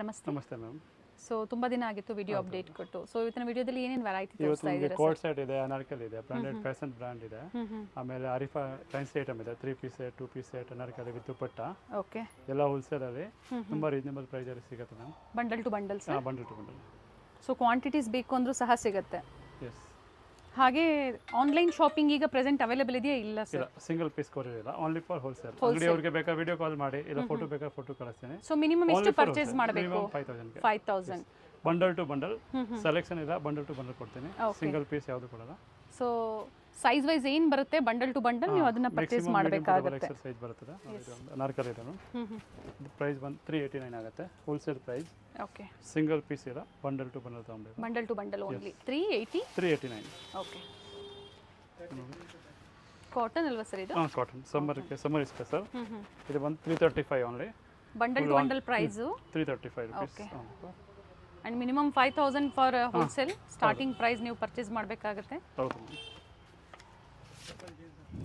ನಮಸ್ತೆ ನಮಸ್ತೆ ma'am. So ತುಂಬಾ ದಿನ ಆಗಿತ್ತು ವಿಡಿಯೋ ಅಪ್ಡೇಟ್ ಕೊಟ್ಟು. ಸೊ ಇವತ್ತಿನ ವಿಡಿಯೋದಲ್ಲಿ ಏನೇನು ವೆರೈಟಿ ಇವತ್ತು ತೋರಿಸ್ತಾ ನಿಮಗೆ ಇದ್ದೀರಾ ಕೋಟ್ ಸೆಟ್ ಇದೆ, ಅನಾರ್ಕಲ್ ಇದೆ, ಬ್ರಾಂಡೆಡ್ ಫ್ಯಾಷನ್ ಬ್ರಾಂಡ್ ಇದೆ. ಆಮೇಲೆ ಅರಿಫಾ ಫ್ಯಾನ್ಸಿ ಐಟಮ್ ಇದೆ, 3 piece set, 2 piece set, anarkali with dupatta. Okay, ಎಲ್ಲ ಹೋಲ್ಸೇಲ್ ಅಲ್ಲಿ ತುಂಬಾ ರೀಸನಬಲ್ ಪ್ರೈಸ್ ಅಲ್ಲಿ ಸಿಗುತ್ತೆ ma'am. Bundle to bundle sir. Bundle to bundle. So quantities ಬೇಕು ಅಂದ್ರೂ ಸಹ ಸಿಗುತ್ತೆ. ಎಸ್. ಹಾಗೆ ಆನ್ಲೈನ್ ಶಾಪಿಂಗ್ ಈಗ ಪ್ರೆಸೆಂಟ್ ಅವೈಲೇಬಲ್ ಇದೆಯಾ? ಇಲ್ಲ ಇಲ್ಲ, ಸರ್, ಸಿಂಗಲ್ ಪೀಸ್ ಕೊರಿಯರ್ ಇಲ್ಲ, ಓನ್ಲಿ ಫಾರ್ ಹೋಲ್ಸೇಲ್. ಅಂಗಡಿಯವರಿಗೆ ಬೇಕಾ ವಿಡಿಯೋ ಕಾಲ್ ಮಾಡಿ, ಇಲ್ಲ ಫೋಟೋ ಬೇಕಾ ಫೋಟೋ ಕಳಿಸ್ತೇನೆ. ಸೊ ಮಿನಿಮಮ್ ಎಷ್ಟು ಪರ್ಚೇಸ್ ಮಾಡಬೇಕು? 5000. 5000. ಬಂಡಲ್ ಟು ಬಂಡಲ್ ಸೆಲೆಕ್ಷನ್ ಇಲ್ಲ, ಬಂಡಲ್ ಟು ಬಂಡಲ್ ಕೊಡ್ತೀನಿ, ಸಿಂಗಲ್ ಪೀಸ್ ಯಾವುದು ಕೊಡಲ್ಲ. ಸೊ ಸೈಜ್ ವೈಸ್ ಏನು ಬರುತ್ತೆ ಬಂಡಲ್ ಟು ಬಂಡಲ್ ನೀವು ಅದನ್ನ ಪರ್ಚೇಸ್ ಮಾಡಬೇಕಾಗುತ್ತೆ. ಸೈಜ್ ಬರುತ್ತದೆ. ಅನಾರ್ಕಲಿ ಇದೆ ಮ್ಯಾಮ್. ಪ್ರೈಸ್ ಬಂದು 389 ಆಗುತ್ತೆ wholesale price. Okay, single piece ಇಲ್ಲ, ಬಂಡಲ್ ಟು ಬಂಡಲ್ ತಗೊಂಬೇಕು. Bundle to bundle only 389. Okay, cotton ಅಲ್ವಾ ಸರ್ ಇದು? ಹಾಂ, ಕಾಟನ್. Summer special. ಇದು ಬಂದು 335 only. Bundle to bundle price 335 rupees. And minimum 5000 for wholesale starting price ನೀವು ಪರ್ಚೇಸ್ ಮಾಡಬೇಕಾಗುತ್ತೆ. ಹೌದು,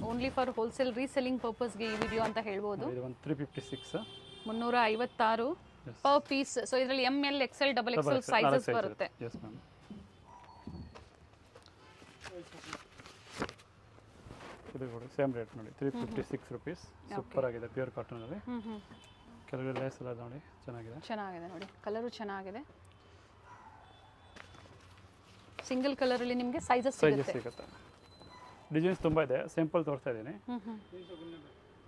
ಓನ್ಲಿ ಫಾರ್ ಹೋಲ್ಸೇಲ್ ರೀಸೆಲ್ಲಿಂಗ್ ಪರ್ಪಸ್ಗೆ ಈ ವಿಡಿಯೋ ಅಂತ ಹೇಳ್ಬೋದು. ಇದು ಒಂದು 356 356 ಪರ್ ಪೀಸ್. ಸೊ ಇದರಲ್ಲಿ ML XL XXL ಸೈಜಸ್ ಬರುತ್ತೆ. Yes ma'am. ಇದು ಕೂಡ ಸೇಮ್ ರೇಟ್ ನೋಡಿ, 356 ರುಪೀಸ್. ಸೂಪರ್ ಆಗಿದೆ, ಪ್ಯೂರ್ ಕಾಟನ್ ಅಲ್ಲಿ. ಕೆಳಗಡೆ ಲೇಸ್ ಎಲ್ಲ ನೋಡಿ, ಚೆನ್ನಾಗಿದೆ ನೋಡಿ, ಕಲರು ಚೆನ್ನಾಗಿದೆ. ಸಿಂಗಲ್ ಕಲರ್ ಅಲ್ಲಿ ನಿಮಗೆ ಸೈಜಸ್ ಸಿಗುತ್ತೆ. ಡಿಸೈನ್ಸ್ ತುಂಬಾ ಇದೆ, ಸಿಂಪಲ್ ತೋರಿಸ್ತಾ ಇದ್ದೀನಿ.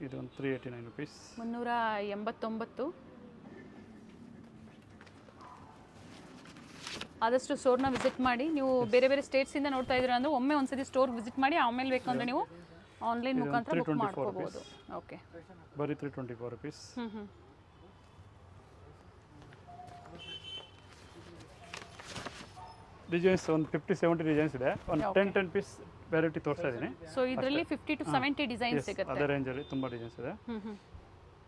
ಇದು ಒಂದು 389 ರುಪೀಸ್. 389. ಆದಷ್ಟು ಸ್ಟೋರ್ನ ವಿಸಿಟ್ ಮಾಡಿ. ನೀವು ಬೇರೆ ಬೇರೆ ಸ್ಟೇಟ್ಸಿಂದ ನೋಡ್ತಾ ಇದ್ದೀರಾ ಅಂದರೆ ಒಮ್ಮೆ ಒಂದ್ಸತಿ ಸ್ಟೋರ್ ವಿಸಿಟ್ ಮಾಡಿ, ಆಮೇಲೆ ಬೇಕಂದ್ರೆ ನೀವು ಆನ್ಲೈನ್ ಮುಖಾಂತರ ಬುಕ್ ಮಾಡ್ಕೋಬಹುದು. ಓಕೆ, ಬರೀ 324 ರುಪೀಸ್. ಡಿಸೈನ್ಸ್ ಒಂದು 50-70 ಡಿಸೈನ್ಸ್ ಇದೆ. ಒಂದು 10 ಪೀಸ್ ವೆರೈಟಿ ತೋರಿಸ್ತಾ ಇದ್ದೀನಿ. ಸೊ ಇದರಲ್ಲಿ 50 to 70 ಡಿಸೈನ್ಸ್ ಸಿಗುತ್ತೆ. ಅದೇ ರೇಂಜಲ್ಲಿ ತುಂಬ ಡಿಸೈನ್ಸ್ ಇದೆ.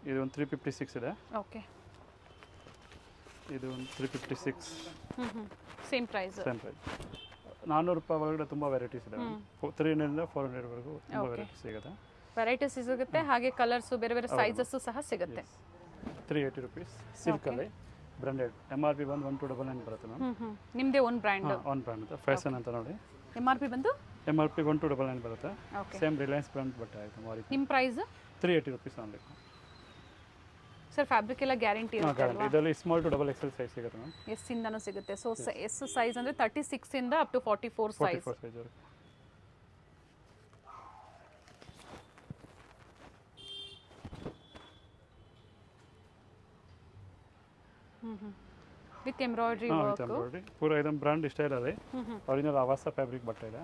ಇದು ಒಂದು 356 ಇದೆ. ಓಕೆ, ಇದು ಒಂದು 356. Same price. 400 ರೂಪಾಯಿ ಒಳಗಡೆ ತುಂಬ ವೆರೈಟೀಸ್ ಇದೆ. 300 ಇಂದ 400 ವರೆಗೂ ತುಂಬ ವೆರೈಟೀಸ್ ಸಿಗುತ್ತೆ. ವೆರೈಟೀಸ್ ಸಿಗುತ್ತೆ, ಹಾಗೆ ಕಲರ್ಸ್ ಬೇರೆ ಬೇರೆ ಸೈಜಸ್ ಸಹ ಸಿಗುತ್ತೆ. 380 ರುಪೀಸ್. ಸಿಲ್ಕಲ್ಲಿ ಬ್ರಾಂಡೆಡ್. MRP ಬಂದು 1299 ಬರುತ್ತೆ ಮ್ಯಾಮ್. ನಿಮ್ಮದೇ ಓನ್ ಬ್ರ್ಯಾಂಡ್? ಓನ್ ಬ್ರ್ಯಾಂಡ್ ಅಂತ ಫ್ಯಾಷನ್ ಅಂತ ನೋಡಿ. MRP ಬಂದು MRP 1299 ಬರುತ್ತೆ. ಸೇಮ್ ರಿಲಯನ್ಸ್ ಬ್ರ್ಯಾಂಡ್ ಬಟ್ಟೆ ಆಯಿತು. ನಿಮ್ಮ price 380 rupees only. Sir fabric ಎಲ್ಲ ಗ್ಯಾರಂಟಿ ಇರುತ್ತೆ ಅಲ್ವಾ? ಇದರಲ್ಲಿ ಸ್ಮಾಲ್ ಟು XXL ಸೈಜ್ ಸಿಗುತ್ತೆ ಮ್ಯಾಮ್. ಎಸ್ ಇಂದನೂ ಸಿಗುತ್ತೆ. ಸೊ ಎಸ್ ಸೈಜ್ ಅಂದರೆ 36 ಇಂದ up to 44 size. With embroidery work. ಪೂರ ಇದೊಂದು ಬ್ರಾಂಡ್ ಸ್ಟೈಲ್ ಅಲ್ಲಿ ಒರಿಜಿನಲ್ ಆವಾಸ ಫ್ಯಾಬ್ರಿಕ್ ಬಟ್ಟೆ ಇದೆ.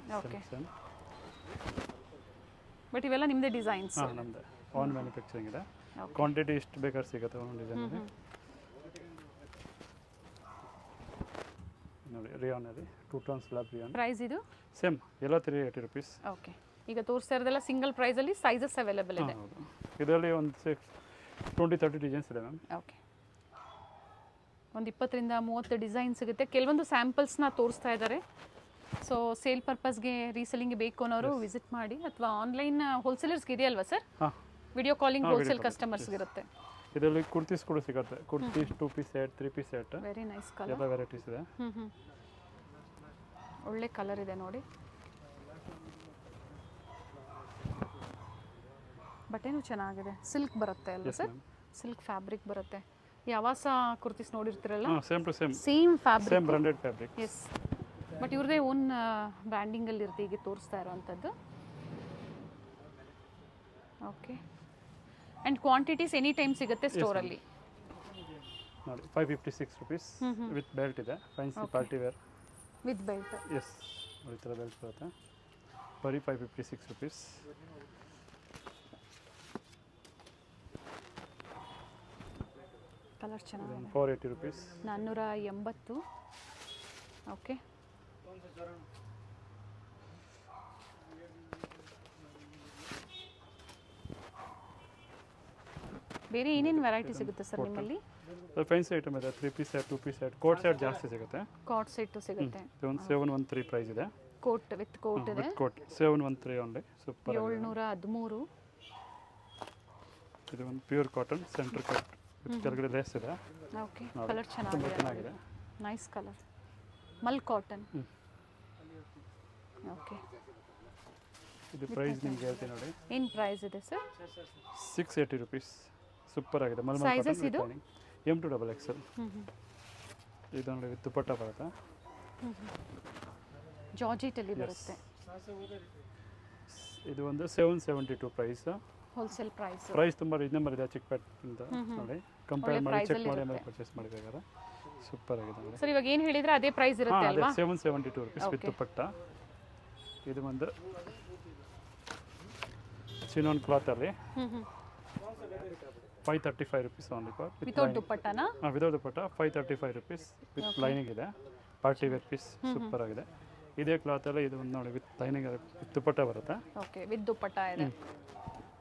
ಬಟ್ ಇವೆಲ್ಲ ನಿಮ್ಮದೇ ಡಿಸೈನ್ಸ್? ಹಾಂ, ನಮ್ಮದೇ ಓನ್ ಮ್ಯಾನುಫ್ಯಾಕ್ಚರಿಂಗ್ ಇದೆ. ಕ್ವಾಂಟಿಟಿ ಎಷ್ಟು ಬೇಕಾದ್ರೆ ಸಿಗುತ್ತೆ ಒಂದೊಂದು ಡಿಸೈನಲ್ಲಿ. ನೋಡಿ, ರಿಯಾನಲ್ಲಿ 2 ಟೋನ್ ಸ್ಲಾಬ್ ರಿಯಾನ್. ಪ್ರೈಸ್ ಇದು ಸೇಮ್ ಎಲ್ಲ 380 ರುಪೀಸ್. ಓಕೆ, ಈಗ ತೋರಿಸ್ತಾ ಇರೋದೆಲ್ಲ ಸಿಂಗಲ್ ಪ್ರೈಸಲ್ಲಿ ಸೈಜಸ್ ಅವೈಲೇಬಲ್ ಇದೆ. ಹೌದು, ಇದರಲ್ಲಿ ಒಂದು 20-30 ಡಿಸೈನ್ಸ್ ಇದೆ ಮ್ಯಾಮ್. ಓಕೆ, ಒಂದು 20 ರಿಂದ 30 ಡಿಸೈನ್ ಸಿಗುತ್ತೆ. ಕೆಲವೊಂದು ಸ್ಯಾಂಪಲ್ಸ್ನ ತೋರಿಸ್ತಾ ಇದ್ದಾರೆ. ಸೊ ಸೇಲ್ ಪರ್ಪಸ್ಗೆ ರೀಸೆಲ್ಲಿಂಗ್ಗೆ ಬೇಕು ಅನ್ನೋರು ವಿಸಿಟ್ ಮಾಡಿ, ಅಥವಾ ಆನ್ಲೈನ್ ಹೋಲ್ಸೇಲರ್ಸ್ಗೆ ಇದೆಯಲ್ವಾ ಸರ್? ಹಾಂ, ವಿಡಿಯೋ ಕಾಲಿಂಗ್ ಹೋಲ್ಸೇಲ್ ಕಸ್ಟಮರ್ಸ್ಗೆ ಇರುತ್ತೆ. ಇದರಲ್ಲಿ ಕುರ್ತೀಸ್ ಕೂಡ ಸಿಗುತ್ತೆ. Kurtis 2 piece set, 3 piece set, very nice colour. ಎಲ್ಲ ವೆರೈಟೀಸ್ ಇದೆ. ಒಳ್ಳೆ ಕಲರ್ ಇದೆ ನೋಡಿ. ಬಟ್ಟೆನೂ ಚೆನ್ನಾಗಿದೆ. ಸಿಲ್ಕ್ ಬರುತ್ತೆ ಅಲ್ವಾ ಸರ್? ಸಿಲ್ಕ್ ಫ್ಯಾಬ್ರಿಕ್ ಬರುತ್ತೆ. ಯಾವಾಸ ಕುರ್ತೀಸ್ ನೋಡಿರ್ತೀರಲ್ಲ, same to same fabric, same branded fabric. Yes, but ಇವ್ರದೇ ಓನ್ ಬ್ರ್ಯಾಂಡಿಂಗಲ್ಲಿ ಇರುತ್ತೆ ಈಗ ತೋರಿಸ್ತಾ ಇರೋವಂಥದ್ದು. Okay, and quantities any time ಸಿಗುತ್ತೆ ಸ್ಟೋರಲ್ಲಿ. ನೋಡಿ, 556 ರುಪೀಸ್ ವಿತ್ ಬೆಲ್ಟ್ ಇದೆ. Fancy party wear with belt. Yes, ಈ ಥರ ಬೆಲ್ಟ್ ಬರುತ್ತೆ. ಬರೀ 556 ರುಪೀಸ್. ಕಲರ್ ಚೆನ್ನಾಗಿದೆ. 480 ರುಪೀಸ್. 480. ಓಕೆ, ಬೇರೆ ಏನೇನು ವೆರೈಟಿ ಸಿಗುತ್ತೆ ಸರ್ ನಿಮ್ಮಲ್ಲಿ? ಫ್ಯಾನ್ಸಿ ಐಟಮ್ ಇದೆ. 3 piece set, 2 piece set, coat set ಜಾಸ್ತಿ ಸಿಗುತ್ತೆ. ಕೋಟ್ ಸೆಟ್ ಸಿಗುತ್ತೆ. ಒಂದು 713 ಪ್ರೈಸ್ ಇದೆ. ಕೋಟ್ ವಿತ್ ಕೋಟ್ ಇದೆ. Coat 713 only. ಸೂಪರ್. 713. ಇದು ಒಂದು ಪ್ಯೂರ್ ಕಾಟನ್ ಸೆಂಟರ್ ಕಟ್ ಕೆಳಗಡೆ ಲೇಸ್ ಇದೆ. ಓಕೆ, ನೋಡಿ, ಕಲರ್ ತುಂಬ ಚೆನ್ನಾಗಿದೆ, ಚೆನ್ನಾಗಿದೆ. Nice colour, mul cotton. Okay, ಇದು ಪ್ರೈಸ್ ನಿಮ್ಗೆ ಹೇಳ್ತೀನಿ ನೋಡಿ, ಏನು ಪ್ರೈಸ್ ಇದೆ ಸರ್? 680 ರುಪೀಸ್. ಸೂಪರ್ ಆಗಿದೆ. ಮಲ್ಮಲ್ Sizes ಇದು? M2XXL. ಇದು ನೋಡಿ ವಿತ್ ದುಪಟ್ಟ ಬರುತ್ತೆ. ಜಾರ್ಜೆಟಲ್ಲಿ ಬರುತ್ತೆ. ಇದು ಒಂದು 772 ಪ್ರೈಸ್. Wholesale price. ಪ್ರೈಸ್ ತುಂಬ ರೀಸನೇಬಲ್ ಇದೆ ಚಿಕ್ಕಪೇಟೆಯಿಂದ ನೋಡಿ. ಕಂಪೇರ್ ಮಾಡಿ price ಚೆಕ್ ಅಲ್ಲಿ ಮಾಡಿ ಆಮೇಲೆ ಇರುತ್ತೆ. ಪರ್ಚೇಸ್ ಮಾಡಬೇಕಾದ್ರೆ ಸೂಪರ್ ಆಗಿದೆ ನೋಡಿ. ಸರ್ ಇವಾಗ ಏನು ಹೇಳಿದ್ರೆ ಅದೇ ಪ್ರೈಸ್ ಇರುತ್ತೆ ಅದೇ ಅಲ್ವಾ? 772 ರುಪೀಸ್ ವಿತ್ Okay. ದುಪಟ್ಟ. ಇದು ಒಂದು ಚಿನಾನ್ ಕ್ಲಾತಲ್ಲಿ 535 ರುಪೀಸ್ ಓನ್ಲಿ ಫಾರ್ ವಿತೌಟ್ ದುಪ್ಪಟ್ಟನಾ? Without dupatta 535 rupees with lining ಇದೆ. ಪಾರ್ಟಿ ವೇರ್ ಪೀಸ್ ಸೂಪರ್ ಆಗಿದೆ. ಇದೇ ಕ್ಲಾತಲ್ಲಿ ಇದು ಒಂದು ನೋಡಿ ವಿತ್ ಲೈನಿಂಗ್ ವಿತ್ ದುಪಟ್ಟ ಬರುತ್ತೆ. ಓಕೆ, ವಿತ್ ದುಪ್ಪಟ್ಟ ಇದೆ.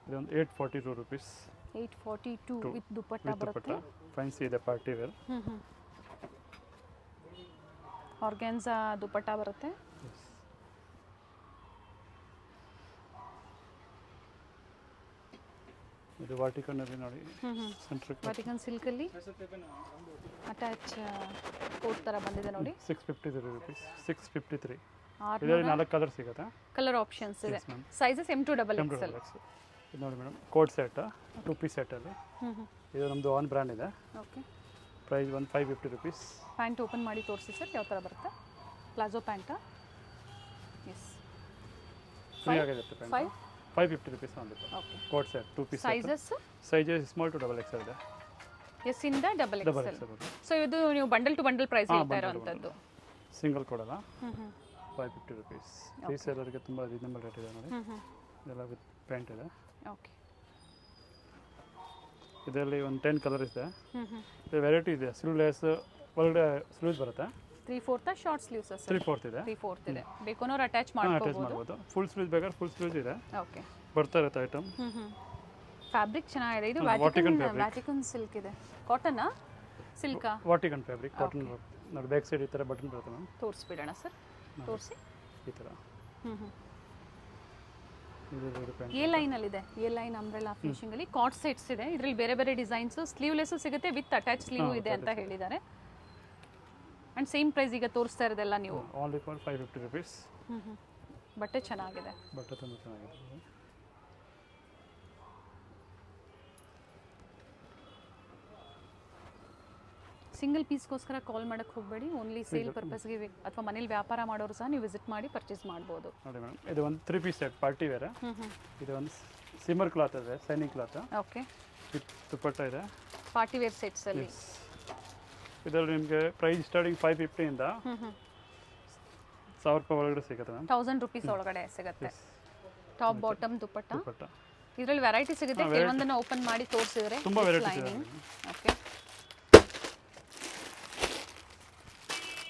ಇದೊಂದು 842 rupees 842 with dupatta with dupatta. ಬರುತ್ತೆ. ಫ್ಯಾನ್ಸಿ ಇದೆ ಪಾರ್ಟಿ ವೇರ್. ಆರ್ಗ್ಯಾನ್ಸಾ ದುಪ್ಪಟ್ಟ ಬರುತ್ತೆ. ಇದು ವಾಟಿಕನ್ನಲ್ಲಿ ನೋಡಿ ಸೆಂಟ್ರ್ ವಾಟಿಕನ್ ಸಿಲ್ಕಲ್ಲಿ ಅಟ್ಯಾಚ್ ಕೋಟ್ ಥರ ಬಂದಿದೆ ನೋಡಿ. 653 ರುಪೀಸ್ 653. 600 ಇದರಲ್ಲಿ 4 ಕಲರ್ ಸಿಗುತ್ತೆ. ಕಲರ್ ಆಪ್ಷನ್ಸ್ ಇದೆ. Yes, ma'am. Sizes M2XXL. ಇದು ನೋಡಿ ಮೇಡಮ್, ಕೋಟ್ ಸೆಟ್ 2 ಪೀಸ್ ಸೆಟ್ಟಲ್ಲಿ. ಇದು ನಮ್ಮದು ಆನ್ ಬ್ರ್ಯಾಂಡ್ ಇದೆ. ಓಕೆ, ಪ್ರೈಸ್ ಒಂದು 550 ರುಪೀಸ್. ಪ್ಯಾಂಟ್ ಓಪನ್ ಮಾಡಿ ತೋರಿಸಿ ಸರ್, ಯಾವ ಥರ ಬರುತ್ತೆ? ಪ್ಲಾಜೋ ಪ್ಯಾಂಟಾ? ಎಸ್, ಫ್ರೀ ಆಗಿರುತ್ತೆ ಪ್ಯಾಂಟ್. 550 ರುಪೀಸ್ ಆಗುತ್ತೆ. Okay. Coat set 2 piece. Sizes sizes small to XXL ಇದೆ. ಎಸ್ ಇಂದ ಡಬಲ್ XXL. XXL. ಸೊ ಇದು ನೀವು ಬಂಡಲ್ ಟು ಬಂಡಲ್ ಪ್ರೈಸ್ ಹೇಳ್ತಾ ಇರೋವಂಥದ್ದು. ಸಿಂಗಲ್ ಕೊಡಲ್ಲ. 550 ರುಪೀಸ್. ರೀಸೇಲರ್ಗೆ ತುಂಬ ರೀಸನಬಲ್ ರೇಟ್ ಇದೆ ನೋಡಿ. ಇದೆಲ್ಲ ವಿತ್ ಪ್ಯಾಂಟ್ ಇದೆ. ಓಕೆ, ಇದರಲ್ಲಿ ಒಂದು 10 ಕಲರ್ ಇದೆ. ವೆರೈಟಿ ಇದೆ. ಸ್ಲೀವ್ಲೆಸ್ ಒಳಗಡೆ ಸ್ಲೀವ್ಸ್ ಬರುತ್ತೆ. 3/4 ಶಾರ್ಟ್ ಸ್ಲೀವ್ಸ್ ಸರ್? 3/4 ಇದೆ. 3/4 ಇದೆ. ಬೇಕನ್ನೋರು ಅಟ್ಯಾಚ್ ಅಟ್ಯಾಚ್ ಮಾಡ್ಕೋಬಹುದು. ಮಾಡ್ಬೋದು. ಫುಲ್ ಸ್ಲೀವ್ಸ್ ಬೇಕಾದ್ರೆ ಫುಲ್ ಸ್ಲೀವ್ಸ್ ಇದೆ. ಓಕೆ, ಬರ್ತಾ ಇರುತ್ತೆ ಐಟಮ್. ಫ್ಯಾಬ್ರಿಕ್ ಚೆನ್ನಾಗಿದೆ. ಇದು Vatican ವ್ಯಾಟಿಕನ್ ಸಿಲ್ಕ್ ಇದೆ. ಕಾಟನಾ ಸಿಲ್ಕಾ? ವಾಟಿಕನ್ ಫ್ಯಾಬ್ರಿಕ್ ಕಾಟನ್ ನೋಡಿ. ಬ್ಯಾಕ್ ಸೈಡ್ ಈ ಥರ ಬಟನ್ ಬರುತ್ತೆ ಮ್ಯಾಮ್. ತೋರಿಸ್ಬಿಡೋಣ ಸರ್, ತೋರಿಸಿ. ಈ ಥರ ಇದು ಪ್ಯಾಂಟ್. ಎ ಲೈನಲ್ಲಿದೆ. ಎ ಲೈನ್ ಅಂಬ್ರೆಲಾ ಫಿನಿಶಿಂಗಲ್ಲಿ ಕಾಟ್ ಸೆಟ್ಸ್ ಇದೆ. ಇದರಲ್ಲಿ ಬೇರೆ ಬೇರೆ ಡಿಸೈನ್ಸ್, ಸ್ಲೀವ್ಲೆಸ್ಸು ಸಿಗುತ್ತೆ, ವಿತ್ ಅಟ್ಯಾಚ್ ಸ್ಲೀವ್ ಇದೆ ಅಂತ ಹೇಳಿದ್ದಾರೆ. ಆ್ಯಂಡ್ ಸೇಮ್ ಪ್ರೈಸ್ ಈಗ ತೋರಿಸ್ತಾ ಇರೋದೆಲ್ಲ ನೀವು. Only for 550 rupees. ಬಟ್ಟೆ ಚೆನ್ನಾಗಿದೆ. ಬಟ್ಟೆ ತುಂಬ ಚೆನ್ನಾಗಿದೆ. ಸಿಂಗಲ್ ಪೀಸ್ಗೋಸ್ಕರ ಕಾಲ್ ಮಾಡೋಕ್ಕೆ ಹೋಗಬೇಡಿ. ಓನ್ಲಿ ಸೇಲ್ ಪರ್ಪಸ್ಗೆ ಅಥವಾ ಮನೇಲಿ ವ್ಯಾಪಾರ ಮಾಡೋರು ಸಹ ನೀವು ವಿಸಿಟ್ ಮಾಡಿ ಪರ್ಚೇಸ್ ಮಾಡ್ಬೋದು. ನೋಡಿ ಮೇಡಮ್, ಇದು ಒಂದು 3 ಪೀಸ್ ಸೆಟ್ ಪಾರ್ಟಿ ವೇರ್. ಇದು ಒಂದು ಸಿಮರ್ ಕ್ಲಾತ್ ಇದೆ, shining cloth okay, with dupatta ಇದೆ. ಪಾರ್ಟಿ ವೇರ್ ಸೆಟ್ಸಲ್ಲಿ. ಇದರಲ್ಲಿ ನಿಮಗೆ ಪ್ರೈಸ್ ಸ್ಟಾರ್ಟಿಂಗ್ 550 ಇಂದ 1000 ರೂಪಾಯಿ ಒಳಗಡೆ ಸಿಗುತ್ತೆ ಮ್ಯಾಮ್. 1000 ರುಪೀಸ್ ಒಳಗಡೆ ಸಿಗುತ್ತೆ. Top bottom dupatta. ದುಪಟ್ಟ ಇದರಲ್ಲಿ ವೆರೈಟಿ ಸಿಗುತ್ತೆ. ಕೆಲವೊಂದನ್ನು ಓಪನ್ ಮಾಡಿ ತೋರಿಸಿದ್ರೆ ತುಂಬ ವೆರೈಟೀಸ್ ಇದೆ. ಓಕೆ,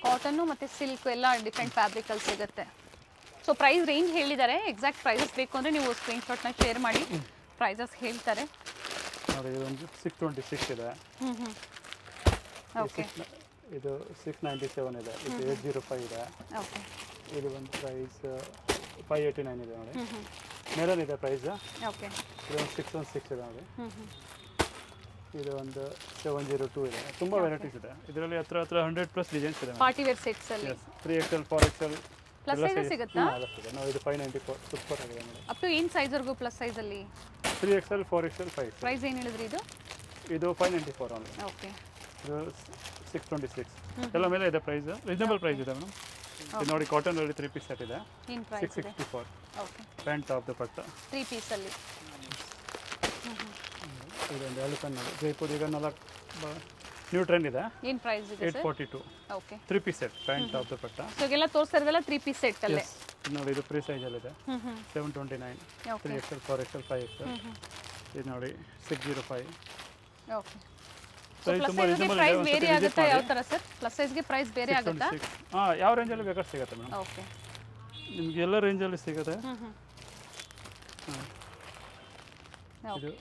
ಕಾಟನ್ನು ಮತ್ತು ಸಿಲ್ಕ್ ಎಲ್ಲ ಡಿಫ್ರೆಂಟ್ ಫ್ಯಾಬ್ರಿಕಲ್ಲಿ ಸಿಗುತ್ತೆ. ಸೊ ಪ್ರೈಸ್ ರೇಂಜ್ ಹೇಳಿದ್ದಾರೆ. ಎಕ್ಸಾಕ್ಟ್ ಪ್ರೈಸಸ್ ಬೇಕು ಅಂದರೆ ನೀವು ಸ್ಕ್ರೀನ್ಶಾಟ್ನ ಶೇರ್ ಮಾಡಿ, ಪ್ರೈಸಸ್ ಹೇಳ್ತಾರೆ. ನೋಡಿ ಇದೊಂದು 626 ಇದೆ. ಓಕೆ, ಇದು 697 ಇದೆ. ಇದು 805 ಇದೆ. ಓಕೆ, ಇದು ಒಂದು ಪ್ರೈಸ್ 589 ಇದೆ ನೋಡಿ. ಮೇರನ್ ಇದೆ ಪ್ರೈಸ್. ಓಕೆ, ಇದೊಂದು 616 ಇದೆ ನೋಡಿ. ಇದು ಒಂದು 702 ಇದೆ. ತುಂಬ ವೆರೈಟೀಸ್ ಇದೆ. ಇದರಲ್ಲಿ ಹತ್ರ 100+ ಡಿಸೈನ್ಸ್ ಇದೆ. ಪಾರ್ಟಿ ವೇರ್ ಸೆಟ್ಸಲ್ಲಿ 3XL 4XL ಪ್ಲಸ್ ಸೈಜ್ ಸಿಗುತ್ತಾ? ನಾವು ಇದು 594 ಸೂಪರ್ ಆಗಿದೆ ನೋಡಿ. ಅಪ್ ಟು ಏನು ಸೈಜ್ವರೆಗೂ ಪ್ಲಸ್ ಸೈಜಲ್ಲಿ? 3XL 4XL 5XL. ಪ್ರೈಸ್ ಏನು ಹೇಳಿದ್ರಿ ಇದು? ಇದು 594 ಓನ್ಲಿ. ಓಕೆ, ಇದು 626 ಎಲ್ಲ ಮೇಲೆ ಇದೆ ಪ್ರೈಸ್. ರೀಸನಬಲ್ ಪ್ರೈಸ್ ಇದೆ ಮೇಡಮ್. ಇದು ನೋಡಿ ಕಾಟನಲ್ಲಿ 3 ಪೀಸ್ ಸೆಟ್ ಇದೆ. ಏನು ಪ್ರೈಸ್ ಇದೆ? 664. Okay, pant top dupatta 3 ಪೀಸಲ್ಲಿ. ಇದೊಂದು ಎಲಿಫೆಂಟ್ ನೋಡಿ. ಜೈಪುರ್ ಈಗ 4 ನ್ಯೂ ಟ್ರೆಂಡ್ ಇದೆ. ಏನು ಪ್ರೈಸ್ ಇದೆ sir? 842. Okay, 3 piece set pant top dupatta. So ಈಗೆಲ್ಲ ತೋರಿಸ್ತಾ ಇರೋದೆಲ್ಲ 3 ಪೀಸ್ ಸೆಟ್ಟಲ್ಲೇ. ಇದು ನೋಡಿ ಇದು free ಸೈಜಲ್ಲಿದೆ. 729. Okay, 3XL 4XL 5XL. ಇದು ನೋಡಿ 605. ಓಕೆ. ಸೊ ಇದು ತುಂಬ ರೀಸನಬಲ್ ಪ್ರೈಸ್ ಇದೆ. ಬೇರೆ ಆಗುತ್ತಾ ಯಾವ ಥರ ಸರ್? ಪ್ಲಸ್ ಸೈಜ್ಗೆ ಪ್ರೈಸ್ ಬೇರೆ ಆಗುತ್ತಾ? ಹಾಂ, ಯಾವ ರೇಂಜಲ್ಲಿ ಬೇಕಾದ್ರೆ ಸಿಗುತ್ತೆ ಮೇಡಮ್. ಓಕೆ, ನಿಮ್ಗೆ ಎಲ್ಲ ರೇಂಜಲ್ಲಿ ಸಿಗುತ್ತೆ. ಇದು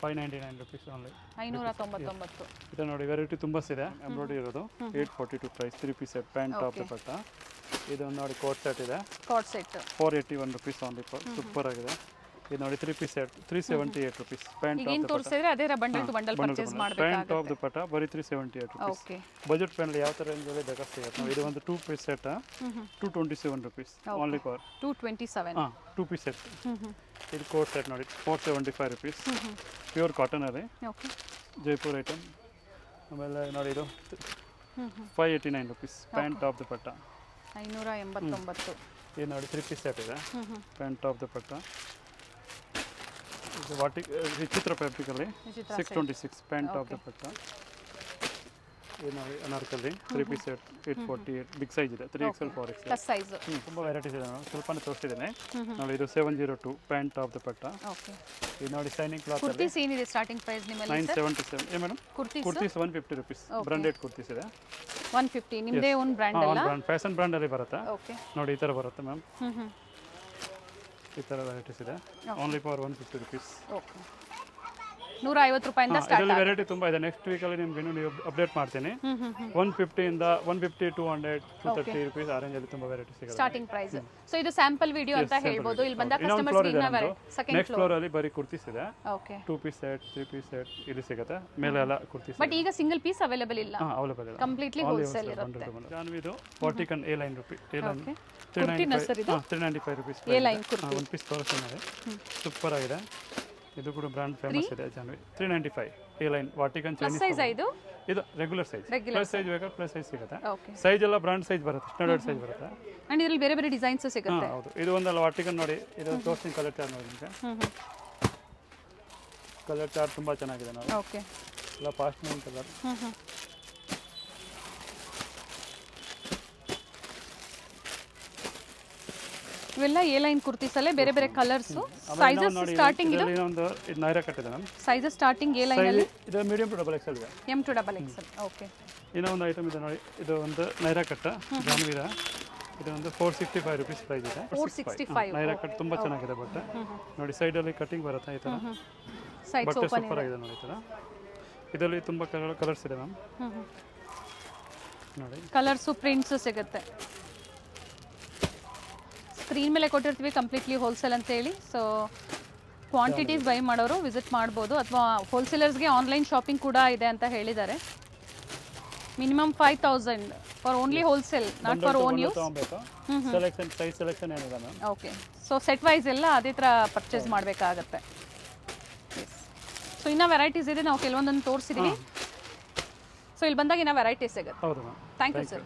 599 ರುಪೀಸ್ ಓನ್ಲಿ. 599. ಇದು ನೋಡಿ ವೆರೈಟಿ ತುಂಬ ಇದೆ. ಎಂಬ್ರಾಯ್ಡ್ರಿ ಇರೋದು 842 price. 3 piece set pant top dupatta. ಇದೊಂದು ನೋಡಿ ಕೋಟ್ ಸೆಟ್ ಇದೆ. Coat set 481 rupees only for. Super ಆಗಿದೆ. ಇದು ನೋಡಿ 3 ಪೀಸ್ ಸೆಟ್ 378 ರುಪೀಸ್. ಪ್ಯಾಂಟ್ ಈಗ ಏನು ತೋರಿಸಿದ್ರೆ ಅದೇ bundle to bundle purchase pant ಮಾಡಬೇಕಾಗುತ್ತೆ. ಟಾಪ್ ದುಪಟ್ಟ ಬರೀ 378 ರುಪೀಸ್. ಓಕೆ. ಬಜೆಟ್ ಫ್ರೆಂಡ್ಲಿ ಯಾವ ಥರ ರೇಂಜಲ್ಲಿ ಬೇಕಾದ್ರೆ ಸಿಗುತ್ತೆ ನೋಡಿ. ಇದು ಒಂದು 2 piece set 227 rupees only for 227. 2 piece set. ಇದು ಕೋಟ್ ಸೆಟ್ ನೋಡಿ 475 ರುಪೀಸ್. ಪ್ಯೂರ್ ಕಾಟನ್ ಅಲ್ಲಿ ಓಕೆ. ಜೈಪುರ್ ಐಟಮ್. ಆಮೇಲೆ ನೋಡಿ ಇದು 589 ರುಪೀಸ್ ಪ್ಯಾಂಟ್ ಟಾಪ್ ದುಪಟ್ಟ 589. ಇದು ನೋಡಿ 3 ಪೀಸ್ ಸೆಟ್ ಇದೆ ಪ್ಯಾಂಟ್ ಟಾಪ್ ದುಪಟ್ಟ. ಇದು ವಿಚಿತ್ರ ಫ್ಯಾಬ್ರಿಕಲ್ಲಿ 626 ಪ್ಯಾಂಟ್ ಟಾಪ್ ದುಪಟ್ಟ. ಇದು ನೋಡಿ ಅನಾರ್ಕಲ್ಲಿ 3 ಪೀಸ್ ಸೆಟ್ 848 ಬಿಗ್ ಸೈಜ್ ಇದೆ 3XL 4XL ಪ್ಲಸ್ ಸೈಜ್. ತುಂಬ ವೆರೈಟೀಸ್ ಇದೆ ನಾನು ಸ್ವಲ್ಪನೇ ತೋರಿಸಿದ್ದೇನೆ ನೋಡಿ. ಇದು 702 ಪ್ಯಾಂಟ್ ಟಾಪ್ ದುಪಟ್ಟ. ಓಕೆ. ಇದು ನೋಡಿ ಶೈನಿಂಗ್ ಕ್ಲಾತ್ ಅಲ್ಲಿ ಕುರ್ತೀಸ್ ಏನಿದೆ ಸ್ಟಾರ್ಟಿಂಗ್ ಪ್ರೈಸ್ ನಿಮ್ಮಲ್ಲಿ ಸರ್? 977. ಏ madam kurtis 150 rupees branded kurtis ಇದೆ 150. ನಿಮ್ಮದೇ ಓನ್ ಬ್ರ್ಯಾಂಡ್ ಅಲ್ಲ? ಬ್ರಾಂಡ್ ಫ್ಯಾಷನ್ ಬ್ರಾಂಡಲ್ಲಿ ಬರುತ್ತೆ. ಓಕೆ. ನೋಡಿ ಈ ಥರ ಬರುತ್ತೆ ಮ್ಯಾಮ್. ಈ ಥರ ವೆರೈಟೀಸ್ ಇದೆ ಓನ್ಲಿ ಫಾರ್ 150 ರುಪೀಸ್. ಓಕೆ. 150 ರೂಪಾಯಿಂದ ಸ್ಟಾರ್ಟ್. ಇದರಲ್ಲಿ ವೆರೈಟಿ ತುಂಬ ಇದೆ. ನೆಕ್ಸ್ಟ್ ವೀಕಲ್ಲಿ ನಿಮ್ಗೆ ಇನ್ನೂ ಅಪ್ಡೇಟ್ ಮಾಡ್ತೀನಿ. 150 ಇಂದ 150 200 230 ರುಪೀಸ್ ಆ ರೇಂಜಲ್ಲಿ ತುಂಬ ವೆರೈಟಿ ಸಿಗುತ್ತೆ ಸ್ಟಾರ್ಟಿಂಗ್ ಪ್ರೈಸ್. ಸೊ ಇದು ಸ್ಯಾಂಪಲ್ ವಿಡಿಯೋ ಅಂತ ಹೇಳ್ಬೋದು. ಇಲ್ಲಿ ಬಂದ ಕಸ್ಟಮರ್ಸ್ ಸೆಕೆಂಡ್ ನೆಕ್ಸ್ಟ್ ಫ್ಲೋರ್ ಅಲ್ಲಿ ಬರೀ ಕುರ್ತೀಸ್ ಇದೆ. Okay. 2 piece set 3 piece set ಇಲ್ಲಿ ಸಿಗುತ್ತೆ. ಮೇಲೆ ಎಲ್ಲ ಕುರ್ತೀಸ್. ಬಟ್ ಈಗ ಸಿಂಗಲ್ ಪೀಸ್ ಅವೈಲೇಬಲ್ ಇಲ್ಲ. ಅವೈಲೇಬಲ್ ಇಲ್ಲ. ಕಂಪ್ಲೀಟ್ಲಿ ಹೋಲ್ಸೇಲ್ ಇರುತ್ತೆ. ಜಾನ್ವಿದು 40 A line rupees. A line okay. Kurti ನರ್ಸರ್ ಇದು 395 ರುಪೀಸ್. A line kurti. ಒಂದು ಪೀಸ್ ತೋರಿಸ್ತೀನಿ. ಸೂಪರ್ ಆಗಿದೆ. ಇದು ಕೂಡ ಬ್ರಾಂಡ್ ಫೇಮಸ್ ಇದೆ ಜಾನ್ವಿ 395 A ಲೈನ್ ವಾಟಿಕನ್ ಪ್ಲಸ್ ಚೈನೀಸ್. ಸೈಜ್ ಇದು ಇದು ರೆಗ್ಯುಲರ್ ಸೈಜ್. ಪ್ಲಸ್ ಸೈಜ್ ಬೇಕಾದ್ರೆ ಪ್ಲಸ್ ಸೈಜ್ ಸಿಗುತ್ತೆ. ಓಕೆ. ಸೈಜ್ ಎಲ್ಲ ಬ್ರಾಂಡ್ ಸೈಜ್ ಬರುತ್ತೆ ಸ್ಟ್ಯಾಂಡರ್ಡ್ ಸೈಜ್ ಬರುತ್ತೆ. ಅಂಡ್ ಇದರಲ್ಲಿ ಬೇರೆ ಬೇರೆ ಡಿಸೈನ್ಸ್ ಸಿಗುತ್ತೆ. ಹೌದು. ಇದು ಒಂದಲ್ಲ ವಾಟಿಕನ್ ನೋಡಿ. ಇದು ತೋರಿಸ್ತೀನಿ ಕಲರ್ ಚಾರ್ಟ್ ನೋಡಿ ನಿಮಗೆ. ಕಲರ್ ಚಾರ್ಟ್ ತುಂಬ ಚೆನ್ನಾಗಿದೆ ನೋಡಿ. ಓಕೆ. ಎಲ್ಲ ಫಾಸ್ಟ್ ಮೂವಿಂಗ್ ಕಲರ್. ಇವೆಲ್ಲ ಎ ಲೈನ್ ಕುರ್ತೀಸ್ ಅಲ್ಲೇ ಬೇರೆ ಬೇರೆ ಕಲರ್ಸ್. ಸೈಜಸ್ ಸ್ಟಾರ್ಟಿಂಗ್ ಇದು ಒಂದು ಇದು ನೈರಾ ಕಟ್ ಇದೆ ma'am. Sizes starting A line ಅಲ್ಲಿ ಇದು ಮೀಡಿಯಂ ಟು ಡಬಲ್ ಎಕ್ಸೆಲ್ ಇದೆ. M to double XL. Okay. ಇನ್ನೂ ಒಂದು ಐಟಮ್ ಇದೆ ನೋಡಿ. ಇದು ಒಂದು ನೈರಾ ಕಟ್ ಜಾನ್ವಿದ. ಇದು ಒಂದು 465 ರುಪೀಸ್ ಪ್ರೈಸ್ ಇದೆ. 465. ನೈರಾ ಕಟ್ ತುಂಬ ಚೆನ್ನಾಗಿದೆ ಬಟ್ಟೆ ನೋಡಿ. ಸೈಡಲ್ಲಿ ಕಟಿಂಗ್ ಬರುತ್ತೆ ಈ ಥರ. ಸೈಡ್ಸ್ ಬಟ್ಟೆ ಓಪನ್ ಸೂಪರ್ ಆಗಿದೆ ನೋಡಿ ಈ ಥರ. ಇದರಲ್ಲಿ ತುಂಬ ಕಲರ್ಸ್ ಇದೆ ಮ್ಯಾಮ್ ನೋಡಿ. ಕಲರ್ಸ್ ಪ್ರಿಂಟ್ಸ್ ಸಿಗುತ್ತೆ. ಸ್ಕ್ರೀನ್ ಮೇಲೆ ಕೊಟ್ಟಿರ್ತೀವಿ ಕಂಪ್ಲೀಟ್ಲಿ ಹೋಲ್ಸೇಲ್ ಅಂತ ಹೇಳಿ. ಸೊ ಕ್ವಾಂಟಿಟೀಸ್ ಬೈ ಮಾಡೋರು ವಿಸಿಟ್ ಮಾಡ್ಬೋದು. ಅಥವಾ ಹೋಲ್ಸೇಲರ್ಸ್ಗೆ ಆನ್ಲೈನ್ ಶಾಪಿಂಗ್ ಕೂಡ ಇದೆ ಅಂತ ಹೇಳಿದ್ದಾರೆ. Minimum 5000 for only wholesale, not for own use. Selection size selection ಏನಿದೆ ma'am. Okay. So set wise ಎಲ್ಲ ಅದೇ ಥರ ಪರ್ಚೇಸ್ ಮಾಡಬೇಕಾಗತ್ತೆ. ಸೊ ಇನ್ನೂ ವೆರೈಟೀಸ್ ಇದೆ. ನಾವು ಕೆಲವೊಂದನ್ನು ತೋರಿಸಿದ್ದೀವಿ. ಸೊ ಇಲ್ಲಿ ಬಂದಾಗ ಇನ್ನೂ ವೆರೈಟೀಸ್ ಸಿಗುತ್ತೆ. ಹೌದು ma'am. Thank you sir.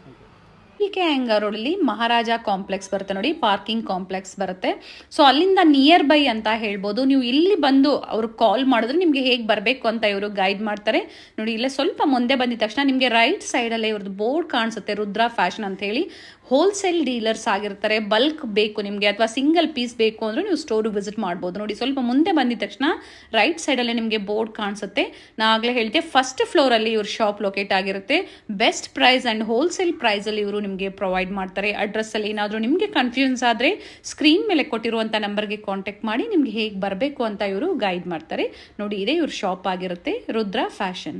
PK Hangar ರೋಡಲ್ಲಿ ಮಹಾರಾಜ ಕಾಂಪ್ಲೆಕ್ಸ್ ಬರುತ್ತೆ ನೋಡಿ. ಪಾರ್ಕಿಂಗ್ ಕಾಂಪ್ಲೆಕ್ಸ್ ಬರುತ್ತೆ. ಸೊ ಅಲ್ಲಿಂದ ನಿಯರ್ ಬೈ ಅಂತ ಹೇಳ್ಬೋದು. ನೀವು ಇಲ್ಲಿ ಬಂದು ಅವ್ರಿಗೆ ಕಾಲ್ ಮಾಡಿದ್ರೆ ನಿಮಗೆ ಹೇಗೆ ಬರಬೇಕು ಅಂತ ಇವರು ಗೈಡ್ ಮಾಡ್ತಾರೆ ನೋಡಿ. ಇಲ್ಲೇ ಸ್ವಲ್ಪ ಮುಂದೆ ಬಂದಿದ ತಕ್ಷಣ ನಿಮಗೆ ರೈಟ್ ಸೈಡಲ್ಲೇ ಇವ್ರದ್ದು ಬೋರ್ಡ್ ಕಾಣಿಸುತ್ತೆ, ರುದ್ರಾ ಫ್ಯಾಷನ್ ಅಂತ ಹೇಳಿ. ಹೋಲ್ಸೇಲ್ ಡೀಲರ್ಸ್ ಆಗಿರ್ತಾರೆ. ಬಲ್ಕ್ ಬೇಕು ನಿಮಗೆ ಅಥವಾ ಸಿಂಗಲ್ ಪೀಸ್ ಬೇಕು ಅಂದರೆ ನೀವು ಸ್ಟೋರ್ ವಿಸಿಟ್ ಮಾಡ್ಬೋದು ನೋಡಿ. ಸ್ವಲ್ಪ ಮುಂದೆ ಬಂದಿದ ತಕ್ಷಣ ರೈಟ್ ಸೈಡಲ್ಲೇ ನಿಮಗೆ ಬೋರ್ಡ್ ಕಾಣಿಸುತ್ತೆ. ನಾ ಆಗಲೇ ಹೇಳ್ತೆ ಫಸ್ಟ್ ಫ್ಲೋರಲ್ಲಿ ಇವ್ರ ಶಾಪ್ ಲೊಕೇಟ್ ಆಗಿರುತ್ತೆ. ಬೆಸ್ಟ್ ಪ್ರೈಸ್ ಆ್ಯಂಡ್ ಹೋಲ್ಸೇಲ್ ಪ್ರೈಸಲ್ಲಿ ಇವರು ನಿಮಗೆ ಪ್ರೊವೈಡ್ ಮಾಡ್ತಾರೆ. ಅಡ್ರೆಸ್ಸಲ್ಲಿ ಏನಾದರೂ ನಿಮಗೆ ಕನ್ಫ್ಯೂಷನ್ಸ್ ಆದರೆ ಸ್ಕ್ರೀನ್ ಮೇಲೆ ಕೊಟ್ಟಿರುವಂಥ ನಂಬರ್ಗೆ ಕಾಂಟ್ಯಾಕ್ಟ್ ಮಾಡಿ ನಿಮಗೆ ಹೇಗೆ ಬರಬೇಕು ಅಂತ ಇವರು ಗೈಡ್ ಮಾಡ್ತಾರೆ ನೋಡಿ. ಇದೇ ಇವ್ರ ಶಾಪ್ ಆಗಿರುತ್ತೆ, ರುದ್ರಾ ಫ್ಯಾಷನ್.